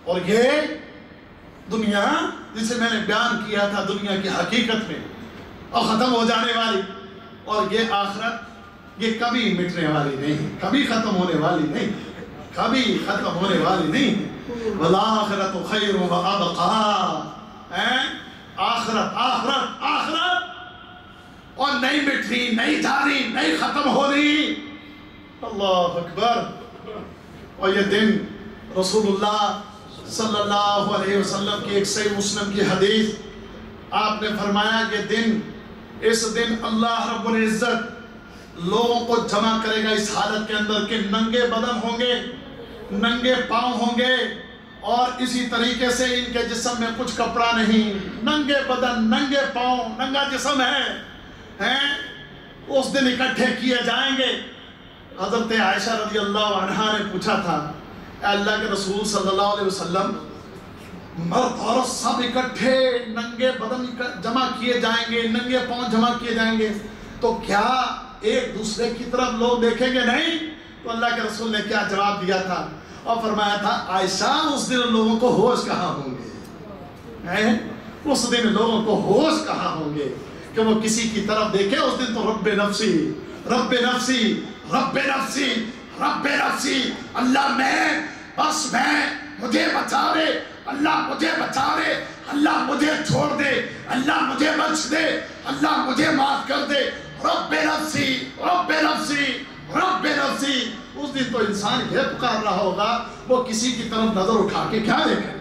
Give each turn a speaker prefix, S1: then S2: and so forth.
S1: اور یہ دنیا جسے میں نے بیان کیا تھا دنیا کی حقیقت میں اور ختم ہو جانے والی، اور یہ آخرت یہ کبھی مٹنے والی نہیں، کبھی ختم ہونے والی نہیں، کبھی ختم ہونے والی نہیں۔ وَالْآخِرَةُ خَيْرٌ وَأَبْقَىٰ، آخرت آخرت آخرت، اور نہیں مٹنی، نہیں جانی، نہیں ختم ہونی۔ اللہ اکبر۔ اور یہ دن رسول اللہ صلی اللہ علیہ وسلم کی ایک صحیح مسلم کی حدیث، آپ نے فرمایا کہ اس دن اللہ رب العزت لوگوں کو جمع کرے گا اس حالت کے اندر کہ ننگے بدن ہوں گے، ننگے پاؤں ہوں گے، اور اسی طریقے سے ان کے جسم میں کچھ کپڑا نہیں، ننگے بدن، ننگے پاؤں، ننگا جسم ہے، اس دن اکٹھے کیے جائیں گے۔ حضرت عائشہ رضی اللہ عنہا نے پوچھا تھا، اے اللہ کے رسول صلی اللہ علیہ وسلم، مرد عورت سب اکٹھے ننگے بدن جمع کیے جائیں گے، ننگے پاؤں جمع کیے جائیں گے، تو کیا ایک دوسرے کی طرف لوگ دیکھیں گے؟ نہیں۔ تو اللہ کے رسول نے کیا جواب دیا تھا؟ اور فرمایا تھا، عائشہ اس دن لوگوں کو ہوش کہاں ہوں گے؟ اس دن لوگوں کو ہوش کہاں ہوں گے کہ وہ کسی کی طرف دیکھے؟ اس دن تو رب نفسی رب نفسی رب نفسی رب نفسی، اللہ مجھے بچا دے، اللہ مجھے بچا دے، اللہ مجھے چھوڑ دے، اللہ مجھے بخش دے، اللہ مجھے معاف کر دے، رب نفسی رب نفسی رب نفسی۔ اس دن تو انسان یہ پکار رہا ہوگا، وہ کسی کی طرف نظر اٹھا کے کیا دیکھے؟